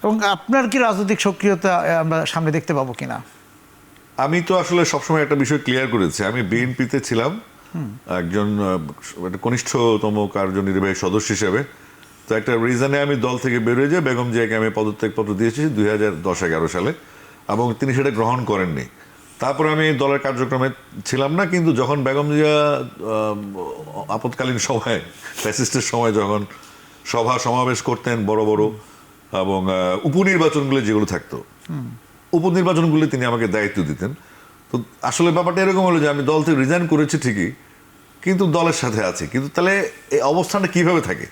এবং আপনার কি রাজনৈতিক সক্রিয়তা আমরা সামনে দেখতে পাবো কিনা? আমি তো আসলে সবসময় একটা বিষয় ক্লিয়ার করেছি, আমি বিএনপিতে ছিলাম একজন কনিষ্ঠতম কার্যনির্বাহী সদস্য হিসেবে। তো একটা রিজনে আমি দল থেকে বেরোয় যাই, বেগম জিয়াকে আমি পদত্যাগপত্র দিয়েছি 2010-11 সালে, এবং তিনি সেটা গ্রহণ করেননি। তারপরে আমি দলের কার্যক্রমে ছিলাম না, কিন্তু যখন বেগম জিয়া আপৎকালীন সময়, ফ্যাসিস্টের সময় যখন সভা সমাবেশ করতেন বড় বড়, এবং উপনির্বাচনগুলো যেগুলো থাকতো, উপনির্বাচনগুলো তিনি আমাকে দায়িত্ব দিতেন। তো আসলে ব্যাপারটা এরকম হলো যে আমি দল থেকে রিজাইন করেছি ঠিকই, কিন্তু দলের সাথে আছি। কিন্তু তাহলে এই অবস্থানটা কিভাবে থাকে?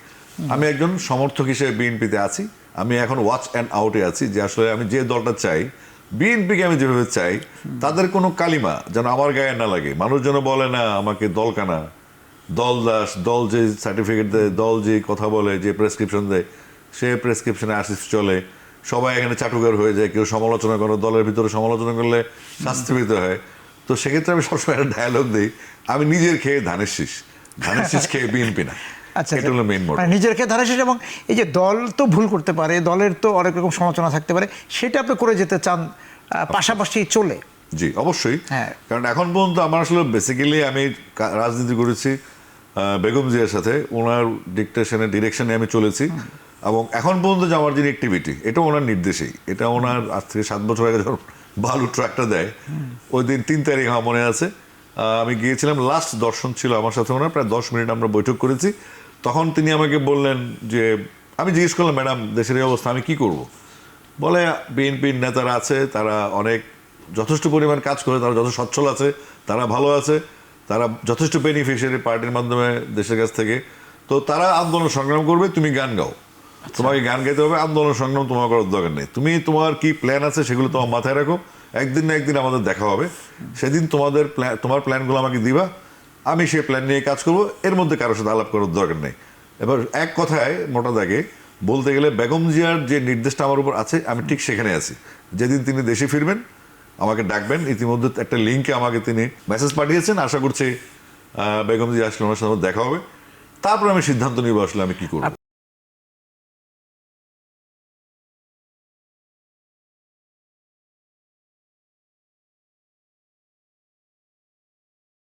আমি একজন সমর্থক হিসেবে বিএনপিতে আছি, আমি এখন ওয়াচ অ্যান্ড আউটে আছি, যে আসলে আমি যে দলটা চাই, বিএনপিকে আমি যেভাবে চাই, তাদের কোনো কালিমা যেন আমার গায়ে না লাগে। মানুষ যেন বলে না আমাকে দলকানা, দল দাস, দল যে সার্টিফিকেট দেয়, দল যে কথা বলে, যে প্রেসক্রিপশন দেয়, সে প্রেসক্রিপশনে আসিস চলে, সবাই এখানে চাটুকার হয়ে যায়। কেউ সমালোচনা করো, দলের ভিতরে সমালোচনা করলে শাস্তি পেতে হয়। তো সেক্ষেত্রে আমি সবসময় একটা ডায়ালগ দিই, আমি নিজের খেয়ে ধানের শীষ, ধানের শীষ খেয়ে বিএনপি না। আচ্ছা, এটা হলো মেইন মোটিভ। মানে নিজের খেয়ে ধারা শেষ। এবং এই যে দল তো ভুল করতে পারে, দলের তো অনেক রকম সমালোচনা থাকতে পারে, সেটা আপনি করে যেতে চান পাশাপাশি চলে? জি, অবশ্যই। হ্যাঁ। কারণ এখন পর্যন্ত আমার আসলে বেসিক্যালি আমি রাজনীতি করেছি বেগম জিয়ার সাথে, ওনার ডিরেকশনে আমি চলেছি। এবং এখন পর্যন্ত যে আমার যে অ্যাক্টিভিটি, এটা ওনার নির্দেশেই। এটা ওনার আজ থেকে 7 বছর আগে যখন বালু ট্রাকটা দেয়, ওই দিন 3 তারিখ আমার মনে আছে, আমি গিয়েছিলাম, লাস্ট দর্শন ছিল আমার সাথে ওনার, প্রায় 10 মিনিট আমরা বৈঠক করেছি। তখন তিনি আমাকে বললেন যে, আমি জিজ্ঞেস করলাম, ম্যাডাম দেশের এই অবস্থা আমি কি করব? বলে বিএনপির নেতারা আছে, তারা অনেক যথেষ্ট পরিমাণ কাজ করে, তারা যথেষ্ট সচ্ছল আছে, তারা ভালো আছে, তারা যথেষ্ট বেনিফিশিয়ারি পার্টির মাধ্যমে দেশের কাছ থেকে। তো তারা আন্দোলন সংগ্রাম করবে, তুমি গান গাও, তোমাকে গান গাইতে হবে, আন্দোলন সংগ্রাম তোমার করার দরকার নেই। তুমি তোমার কি প্ল্যান আছে সেগুলো তোমার মাথায় রাখো, একদিন না একদিন আমাদের দেখা হবে, সেদিন তোমার প্ল্যানগুলো আমাকে দিবা, আমি সেই প্ল্যান নিয়ে কাজ করবো, এর মধ্যে কারোর সাথে আলাপ করার দরকার নেই। এবার এক কথায় মোটা দাগে বলতে গেলে, বেগম জিয়ার যে নির্দেশটা আমার উপর আছে, আমি ঠিক সেখানে আছি। যেদিন তিনি দেশে ফিরবেন আমাকে ডাকবেন। ইতিমধ্যে একটা লিঙ্কে আমাকে তিনি মেসেজ পাঠিয়েছেন, আশা করছি বেগম জিয়া আসলে ওনার সাথে দেখা হবে, তারপর আমি সিদ্ধান্ত নিব আসলে আমি কি করব।